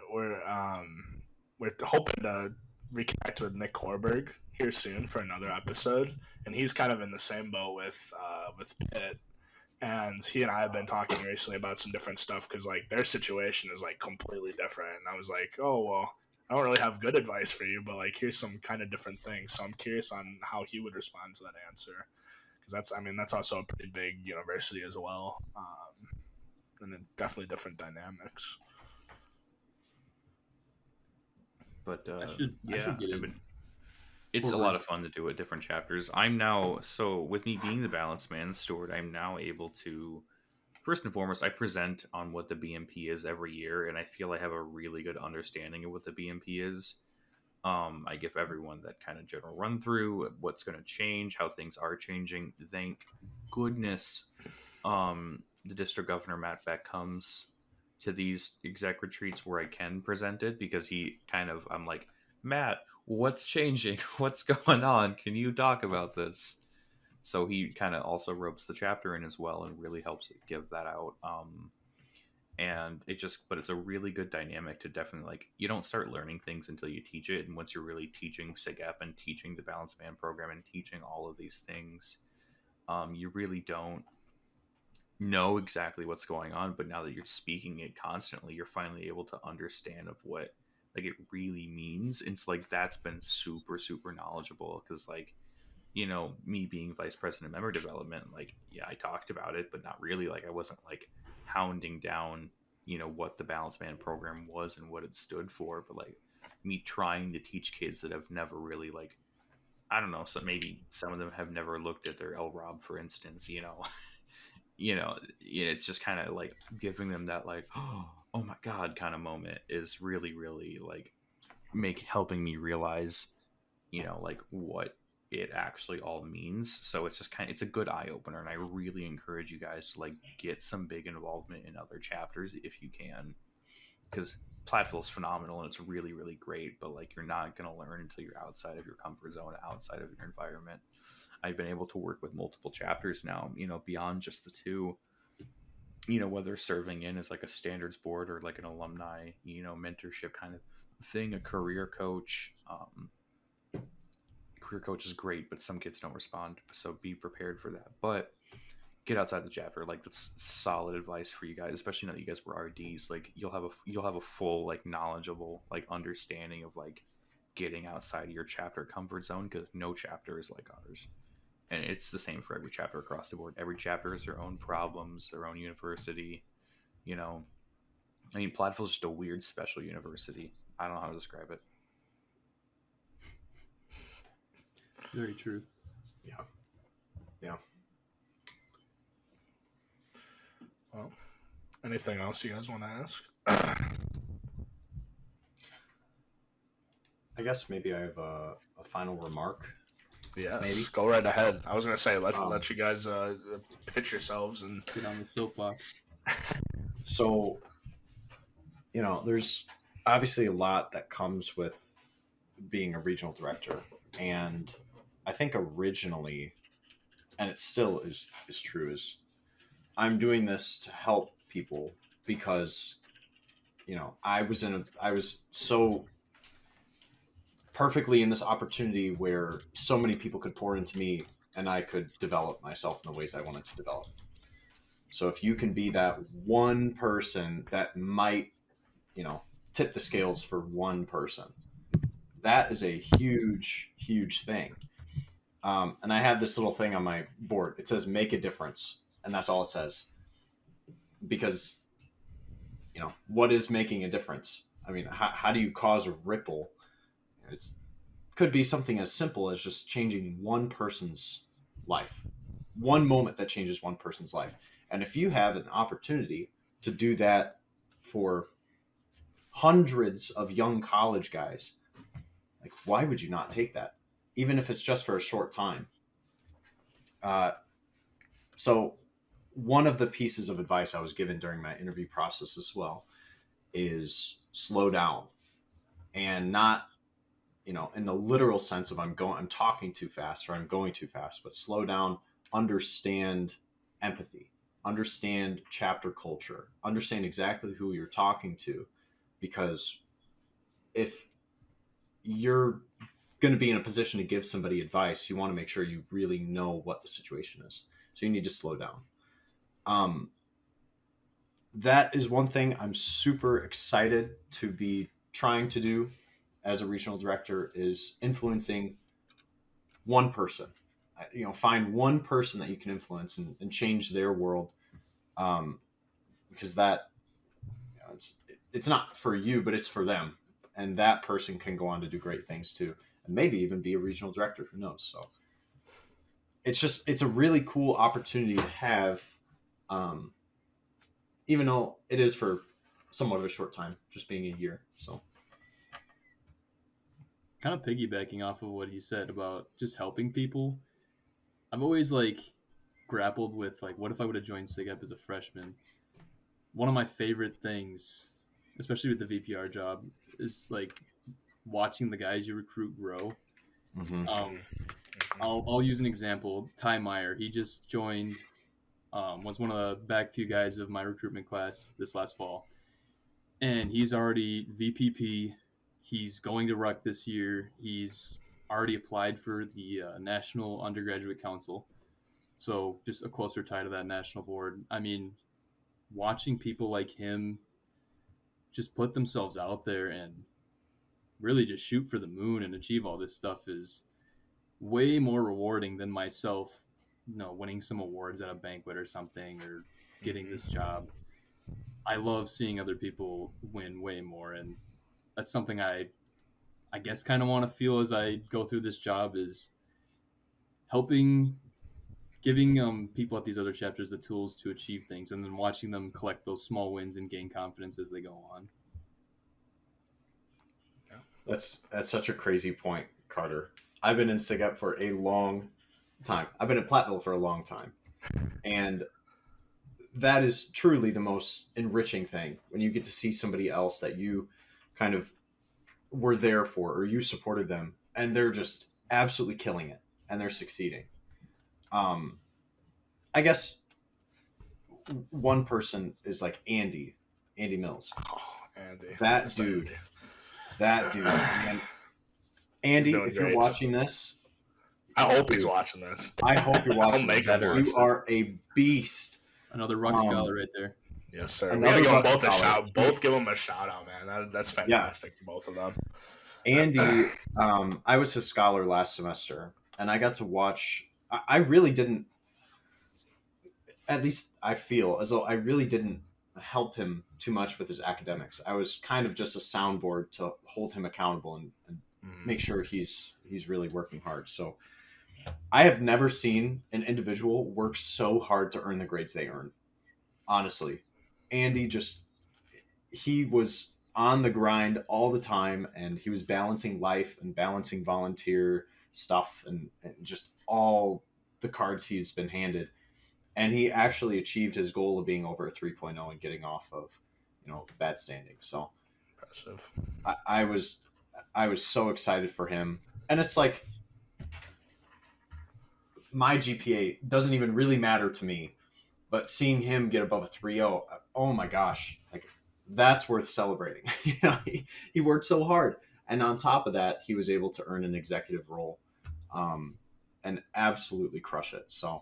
hoping to reconnect with Nick Korberg here soon for another episode, and he's kind of in the same boat with Pitt. And he and I have been talking recently about some different stuff because like their situation is like completely different. And I was like, oh well, I don't really have good advice for you, but like here's some kind of different things. So I'm curious on how he would respond to that answer, because that's also a pretty big university as well, and definitely different dynamics. But I should get it. It's a lot of fun to do at different chapters. So with me being the balanced man steward, I'm now able to, first and foremost, I present on what the BMP is every year, and I feel I have a really good understanding of what the BMP is. I give everyone that kind of general run through what's going to change, how things are changing. Thank goodness the district governor, Matt Beck, comes to these exec retreats where I can present it, because I'm like, Matt, what's changing? What's going on? Can you talk about this? So he kind of also ropes the chapter in as well and really helps give that out. And but it's a really good dynamic to definitely, like, you don't start learning things until you teach it. And once you're really teaching SigEp and teaching the Balanced Man program and teaching all of these things, you really don't know exactly what's going on. But now that you're speaking it constantly, you're finally able to understand of what, like, it really means. And it's like, that's been super, super knowledgeable. Because, like, you know, me being vice president of member development, like, yeah, I talked about it, but not really. Like, I wasn't like hounding down, you know, what the Balanced Man program was and what it stood for. But like, me trying to teach kids that have never really, like, I don't know, so maybe some of them have never looked at their LROB, for instance, you know. It's just kind of like giving them that, like, oh my god kind of moment is really, really, like, helping me realize, you know, like, what it actually all means. So it's just it's a good eye-opener, and I really encourage you guys to, like, get some big involvement in other chapters if you can, because Platteville is phenomenal and it's really, really great, but like, you're not going to learn until you're outside of your comfort zone, outside of your environment. I've been able to work with multiple chapters now, you know, beyond just the two, you know, whether serving in as like a standards board or like an alumni, you know, mentorship kind of thing, a career coach. Career coach is great, but some kids don't respond, so be prepared for that. But get outside the chapter. Like, that's solid advice for you guys, especially now that you guys were RDs. Like, you'll have a full, like, knowledgeable, like, understanding of, like, getting outside of your chapter comfort zone, because no chapter is like ours, and it's the same for every chapter across the board. Every chapter has their own problems, their own university. You know, I mean, Platteville's just a weird special university. I don't know how to describe it. Very true. Yeah. Well, anything else you guys want to ask? I guess maybe I have a final remark. Yes, maybe. Go right ahead. I was gonna say let you guys pitch yourselves and get on the soapbox. So, you know, there's obviously a lot that comes with being a regional director, and I think originally, and it still is true, is I'm doing this to help people because, you know, I was so perfectly in this opportunity where so many people could pour into me and I could develop myself in the ways I wanted to develop. So if you can be that one person that might, you know, tip the scales for one person, that is a huge, huge thing. And I have this little thing on my board. It says make a difference. And that's all it says. Because, you know, what is making a difference? I mean, how do you cause a ripple? Could be something as simple as just changing one person's life. One moment that changes one person's life. And if you have an opportunity to do that for hundreds of young college guys, like, why would you not take that? Even if it's just for a short time. So one of the pieces of advice I was given during my interview process as well is slow down, and not, you know, in the literal sense of I'm talking too fast or I'm going too fast, but slow down, understand empathy, understand chapter culture, understand exactly who you're talking to, because if you're going to be in a position to give somebody advice, you want to make sure you really know what the situation is. So you need to slow down. That is one thing I'm super excited to be trying to do as a regional director, is influencing one person. You know, find one person that you can influence and change their world. Because that, you know, it's not for you, but it's for them. And that person can go on to do great things too. And maybe even be a regional director, who knows? So it's a really cool opportunity to have, even though it is for somewhat of a short time, just being a year. So kind of piggybacking off of what you said about just helping people, I've always, like, grappled with, like, what if I would have joined SigEp as a freshman? One of my favorite things, especially with the VPR job, is, like, watching the guys you recruit grow. mm-hmm. I'll use an example. Ty Meyer, he just joined, was one of the back few guys of my recruitment class this last fall. And he's already VPP. He's going to Ruck this year. He's already applied for the National Undergraduate Council. So just a closer tie to that national board. I mean, watching people like him just put themselves out there and really just shoot for the moon and achieve all this stuff is way more rewarding than myself, winning some awards at a banquet or something or getting this job. I love seeing other people win way more, and that's something I guess kind of want to feel as I go through this job is giving people at these other chapters the tools to achieve things, and then watching them collect those small wins and gain confidence as they go on. That's such a crazy point, Carter. I've been in SigEp for a long time. I've been at Platteville for a long time. And that is truly the most enriching thing when you get to see somebody else that you kind of were there for, or you supported them, and they're just absolutely killing it and they're succeeding. I guess one person is like Andy Mills. Oh, Andy. That dude. Man. Andy, if you're watching this, I hope he's watching this. I hope you're watching this. You are a beast. Another Ruck scholar right there. Yes, sir. We gotta give them both a shout. Both give them a shout out, man. That's fantastic for both of them. Andy, I was his scholar last semester, and I got to watch. I really didn't. At least I feel as though I really didn't help him too much with his academics. I was kind of just a soundboard to hold him accountable and make sure he's really working hard. So I have never seen an individual work so hard to earn the grades they earn. Honestly, Andy he was on the grind all the time, and he was balancing life and balancing volunteer stuff and just all the cards he's been handed. And he actually achieved his goal of being over a 3.0 and getting off of, bad standing. So impressive. I was so excited for him. And it's like, my GPA doesn't even really matter to me, but seeing him get above a 3.0, oh my gosh, like that's worth celebrating. He worked so hard. And on top of that, he was able to earn an executive role and absolutely crush it. So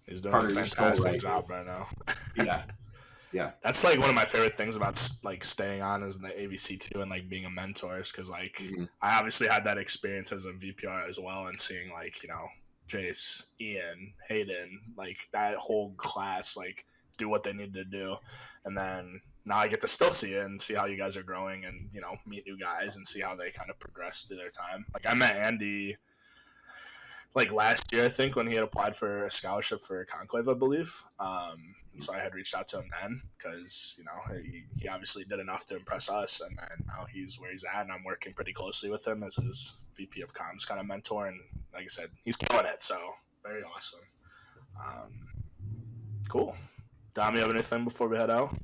he's doing a fantastic job right now. Yeah. That's like one of my favorite things about like staying on is in the AVC too, and like being a mentor, is because like I obviously had that experience as a VPR as well, and seeing like Jace, Ian, Hayden, like that whole class like do what they need to do, and then now I get to still see it and see how you guys are growing, and meet new guys and see how they kind of progress through their time. Like I met Andy like last year, I think, when he had applied for a scholarship for Conclave, I believe. So I had reached out to him then because, he obviously did enough to impress us, and then now he's where he's at, and I'm working pretty closely with him as his VP of comms kind of mentor, and like I said, he's killing it, so very awesome. Cool. Dom, you have anything before we head out?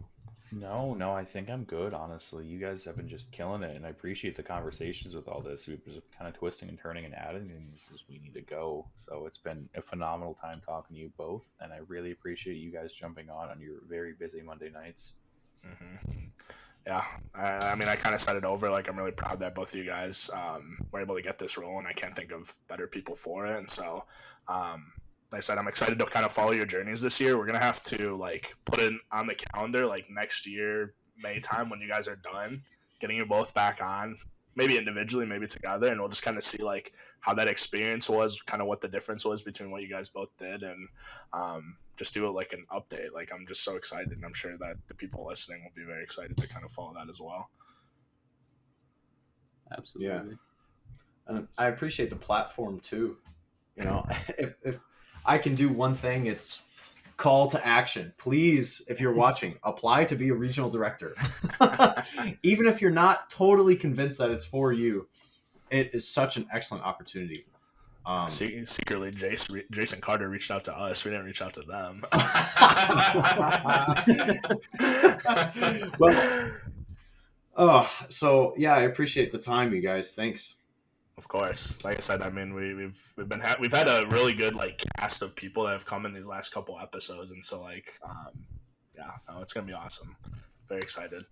No, I think I'm good, honestly. You guys have been just killing it, and I appreciate the conversations with all this. We've just kind of twisting and turning and adding things as we need to go. So it's been a phenomenal time talking to you both, and I really appreciate you guys jumping on your very busy Monday nights. Yeah, I mean, I kind of said it over. Like, I'm really proud that both of you guys were able to get this role, and I can't think of better people for it. And so, like I said, I'm excited to kind of follow your journeys this year. We're going to have to like put it on the calendar like next year, May time, when you guys are done, getting you both back on, maybe individually, maybe together. And we'll just kind of see like how that experience was, kind of what the difference was between what you guys both did, and just do it like an update. Like, I'm just so excited, and I'm sure that the people listening will be very excited to kind of follow that as well. Absolutely. Yeah. And I appreciate the platform too. If I can do one thing, it's call to action. Please, if you're watching, apply to be a regional director. Even if you're not totally convinced that it's for you, it is such an excellent opportunity. Secretly, Jace and Carter reached out to us. We didn't reach out to them. So yeah, I appreciate the time, you guys. Thanks. Of course. Like I said, I mean, we've had a really good like cast of people that have come in these last couple episodes, and so like, it's gonna be awesome. Very excited.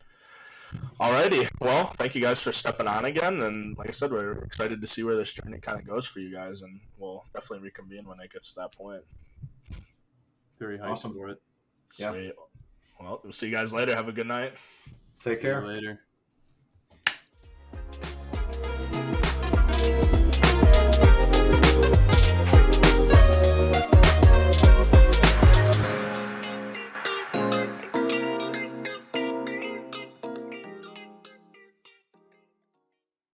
Alrighty, well, thank you guys for stepping on again, and like I said, we're excited to see where this journey kind of goes for you guys, and we'll definitely reconvene when it gets to that point. Very hyped for it. Sweet. Yeah. Well, we'll see you guys later. Have a good night. Take care. See you later.